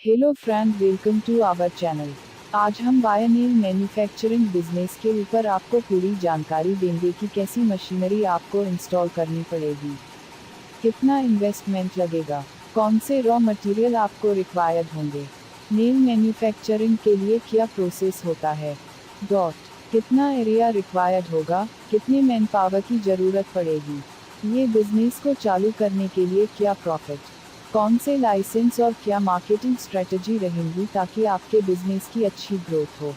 Hello friend, welcome to our channel. आज हम wire nail manufacturing business के ऊपर आपको पूरी जानकारी देंगे कि कैसी मशीनरी आपको इंस्टॉल करनी पड़ेगी, कितना इन्वेस्टमेंट लगेगा, कौन से रॉ मटेरियल आपको रिक्वायर्ड होंगे, नेल मैन्युफैक्चरिंग के लिए क्या प्रोसेस होता है, कितना एरिया रिक्वायर्ड होगा, कितने मैन पावर की ज़रूरत पड़ेगी, ये बिजनेस को चालू करने के लिए क्या प्रॉफिट, कौन से लाइसेंस और क्या मार्केटिंग स्ट्रेटजी रहेंगी ताकि आपके बिजनेस की अच्छी ग्रोथ हो।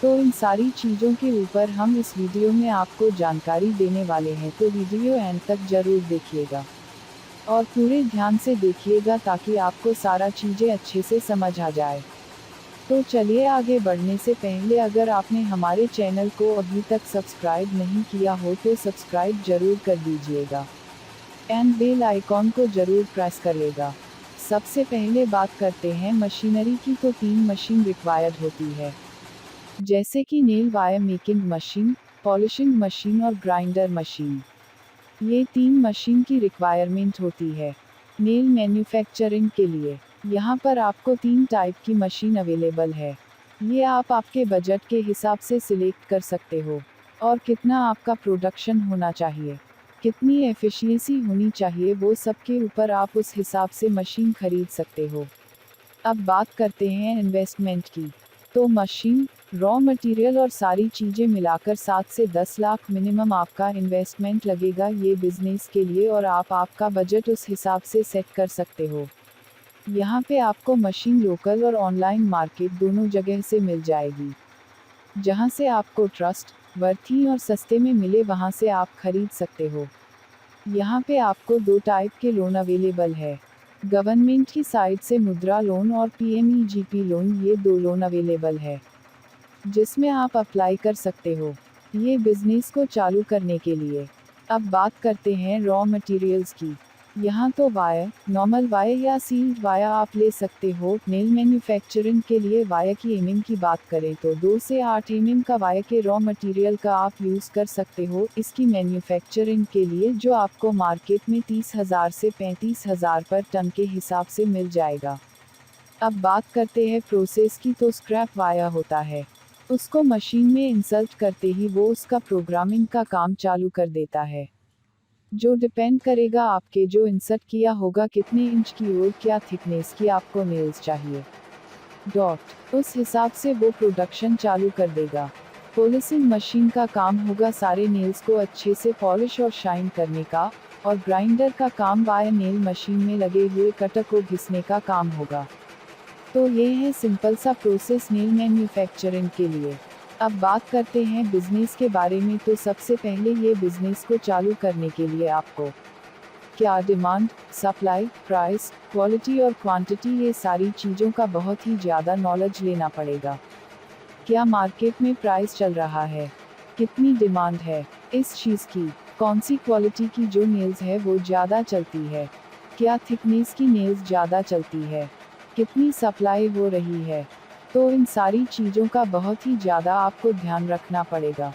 तो इन सारी चीज़ों के ऊपर हम इस वीडियो में आपको जानकारी देने वाले हैं, तो वीडियो एंड तक जरूर देखिएगा और पूरे ध्यान से देखिएगा ताकि आपको सारा चीज़ें अच्छे से समझ आ जाए। तो चलिए आगे बढ़ने से पहले अगर आपने हमारे चैनल को अभी तक सब्सक्राइब नहीं किया हो तो सब्सक्राइब जरूर कर दीजिएगा एंड बेल आइकॉन को जरूर प्रेस करिएगा। सबसे पहले बात करते हैं मशीनरी की, तो 3 मशीन रिक्वायर्ड होती है, जैसे कि nail wire making machine, polishing machine और ग्राइंडर मशीन। ये 3 मशीन की रिक्वायरमेंट होती है नेल मैन्युफैक्चरिंग के लिए। यहाँ पर आपको 3 टाइप की मशीन अवेलेबल है। ये आप आपके बजट के हिसाब से सिलेक्ट कर सकते हो और कितना आपका प्रोडक्शन होना चाहिए, कितनी एफिशिएंसी होनी चाहिए, वो सब के ऊपर आप उस हिसाब से मशीन खरीद सकते हो। अब बात करते हैं इन्वेस्टमेंट की। तो मशीन, रॉ मटेरियल और सारी चीज़ें मिलाकर 7 से 10 लाख मिनिमम आपका इन्वेस्टमेंट लगेगा ये बिजनेस के लिए, और आप आपका बजट उस हिसाब से सेट कर सकते हो। यहाँ पे आपको मशीन लोकल और ऑनलाइन मार्केट दोनों जगह से मिल जाएगी। जहाँ से आपको ट्रस्ट वर्थी और सस्ते में मिले वहाँ से आप खरीद सकते हो। यहाँ पे आपको 2 टाइप के लोन अवेलेबल है, गवर्नमेंट की साइड से मुद्रा लोन और पीएमईजीपी लोन। ये 2 लोन अवेलेबल है जिसमें आप अप्लाई कर सकते हो ये बिजनेस को चालू करने के लिए। अब बात करते हैं रॉ मटेरियल्स की। यहाँ तो वायर, नॉर्मल वायर या सील्ड वायर आप ले सकते हो। नेल मैन्युफैक्चरिंग के लिए वायर की एमएम की बात करें तो 2 से 8 एमएम का वायर के रॉ मटेरियल का आप यूज़ कर सकते हो इसकी मैन्युफैक्चरिंग के लिए, जो आपको मार्केट में 30,000 से 35,000 पर टन के हिसाब से मिल जाएगा। अब बात करते हैं प्रोसेस की, तो स्क्रैप वायर होता है, उसको मशीन में इंसर्ट करते ही वो उसका प्रोग्रामिंग का काम चालू कर देता है, जो डिपेंड करेगा आपके जो इंसर्ट किया होगा कितने इंच की और क्या थिकनेस की आपको नेल्स चाहिए। उस हिसाब से वो प्रोडक्शन चालू कर देगा। पॉलिशिंग मशीन का काम होगा सारे नेल्स को अच्छे से पॉलिश और शाइन करने का, और ग्राइंडर का काम वायर नेल मशीन में लगे हुए कटर को घिसने का काम होगा। तो ये है सिंपल सा प्रोसेस नेल मैन्युफैक्चरिंग के लिए। अब बात करते हैं बिजनेस के बारे में, तो सबसे पहले ये बिजनेस को चालू करने के लिए आपको क्या डिमांड, सप्लाई, प्राइस, क्वालिटी और क्वांटिटी, ये सारी चीज़ों का बहुत ही ज़्यादा नॉलेज लेना पड़ेगा। क्या मार्केट में प्राइस चल रहा है, कितनी डिमांड है इस चीज़ की, कौन सी क्वालिटी की जो नेल्स है वो ज़्यादा चलती है, क्या थिकनेस की नेल्स ज़्यादा चलती है, कितनी सप्लाई हो रही है। तो इन सारी चीज़ों का बहुत ही ज़्यादा आपको ध्यान रखना पड़ेगा,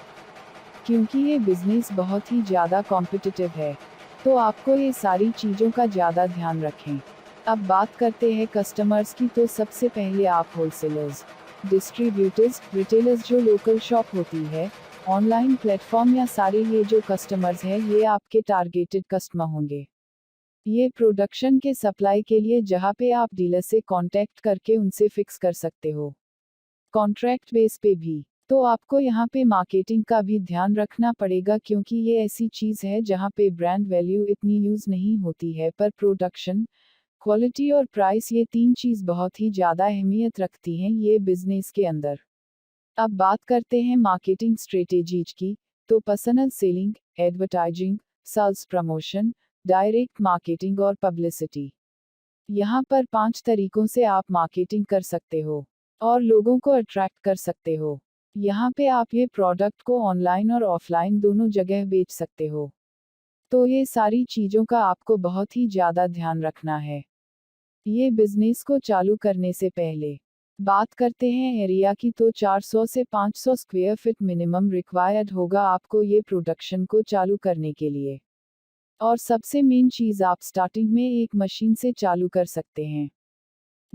क्योंकि ये बिज़नेस बहुत ही ज़्यादा कॉम्पिटिटिव है। तो आपको ये सारी चीज़ों का ज़्यादा ध्यान रखें। अब बात करते हैं कस्टमर्स की, तो सबसे पहले आप होलसेलर्स, डिस्ट्रीब्यूटर्स, रिटेलर्स जो लोकल शॉप होती है, ऑनलाइन प्लेटफॉर्म या सारे ये जो कस्टमर्स हैं ये आपके टारगेटेड कस्टमर होंगे। ये प्रोडक्शन के सप्लाई के लिए जहाँ पे आप डीलर से कांटेक्ट करके उनसे फिक्स कर सकते हो, कॉन्ट्रैक्ट बेस पे भी। तो आपको यहाँ पे मार्केटिंग का भी ध्यान रखना पड़ेगा, क्योंकि ये ऐसी चीज़ है जहाँ पे ब्रांड वैल्यू इतनी यूज़ नहीं होती है, पर प्रोडक्शन, क्वालिटी और प्राइस, ये 3 चीज़ बहुत ही ज़्यादा अहमियत रखती हैं ये बिजनेस के अंदर। अब बात करते हैं मार्केटिंग स्ट्रेटेजीज की, तो personal selling, advertising, sales promotion, direct marketing और पब्लिसिटी। यहाँ पर 5 तरीकों से आप मार्केटिंग कर सकते हो और लोगों को अट्रैक्ट कर सकते हो। यहाँ पे आप ये प्रोडक्ट को ऑनलाइन और ऑफलाइन दोनों जगह बेच सकते हो। तो ये सारी चीज़ों का आपको बहुत ही ज़्यादा ध्यान रखना है ये बिजनेस को चालू करने से पहले। बात करते हैं एरिया की, तो 400 से 500 स्क्वायर फीट मिनिमम रिक्वायर्ड होगा आपको ये प्रोडक्शन को चालू करने के लिए। और सबसे मेन चीज़, आप स्टार्टिंग में एक मशीन से चालू कर सकते हैं,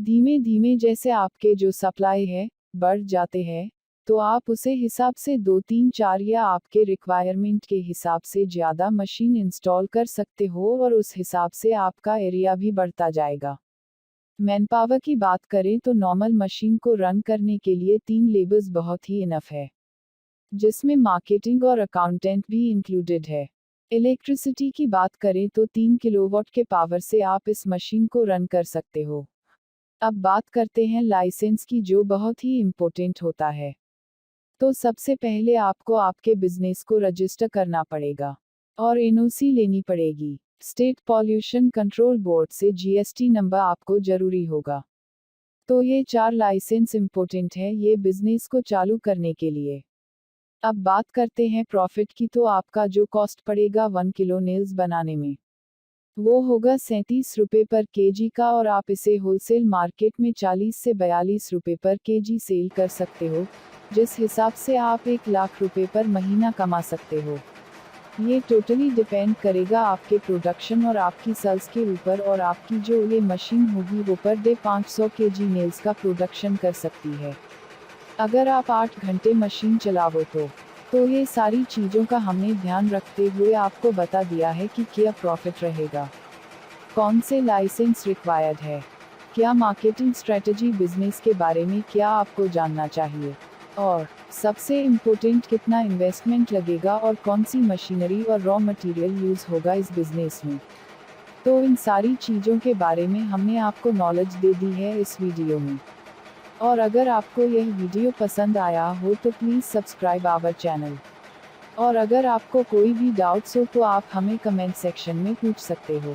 धीमे धीमे जैसे आपके जो सप्लाई है बढ़ जाते हैं, तो आप उसे हिसाब से 2 3 4 या आपके रिक्वायरमेंट के हिसाब से ज़्यादा मशीन इंस्टॉल कर सकते हो और उस हिसाब से आपका एरिया भी बढ़ता जाएगा। मैनपावर की बात करें तो नॉर्मल मशीन को रन करने के लिए 3 लेबर्स बहुत ही इनफ है, जिसमें मार्केटिंग और अकाउंटेंट भी इंक्लूडेड है। इलेक्ट्रिसिटी की बात करें तो 3 किलोवाट के पावर से आप इस मशीन को रन कर सकते हो। अब बात करते हैं लाइसेंस की, जो बहुत ही इम्पोर्टेंट होता है। तो सबसे पहले आपको आपके बिजनेस को रजिस्टर करना पड़ेगा और एनओसी लेनी पड़ेगी। स्टेट पॉल्यूशन कंट्रोल बोर्ड से जीएसटी नंबर आपको जरूरी होगा। तो ये 4 लाइसेंस इम्पोर्टेंट है ये बिजनेस को चालू करने के लिए। अब बात करते हैं प्रॉफिट की, तो आपका जो कॉस्ट पड़ेगा 1 किलो नेल्स बनाने में, वो होगा 37 रुपये पर केजी का, और आप इसे होलसेल मार्केट में 40 से 42 रुपये पर केजी सेल कर सकते हो, जिस हिसाब से आप 1 लाख रुपये पर महीना कमा सकते हो। ये टोटली डिपेंड करेगा आपके प्रोडक्शन और आपकी सेल्स के ऊपर, और आपकी जो ये मशीन होगी वो पर डे 500 केजी नेल्स का प्रोडक्शन कर सकती है। अगर आप 8 घंटे मशीन चलाओ तो ये सारी चीज़ों का हमने ध्यान रखते हुए आपको बता दिया है कि क्या प्रॉफिट रहेगा, कौन से लाइसेंस रिक्वायर्ड है, क्या मार्केटिंग स्ट्रेटजी, बिजनेस के बारे में क्या आपको जानना चाहिए, और सबसे इम्पोर्टेंट कितना इन्वेस्टमेंट लगेगा और कौन सी मशीनरी और रॉ मटेरियल यूज़ होगा इस बिजनेस में। तो इन सारी चीज़ों के बारे में हमने आपको नॉलेज दे दी है इस वीडियो में। और अगर आपको यह वीडियो पसंद आया हो तो प्लीज़ सब्सक्राइब आवर चैनल। और अगर आपको कोई भी डाउट्स हो तो आप हमें कमेंट सेक्शन में पूछ सकते हो।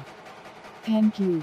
Thank you.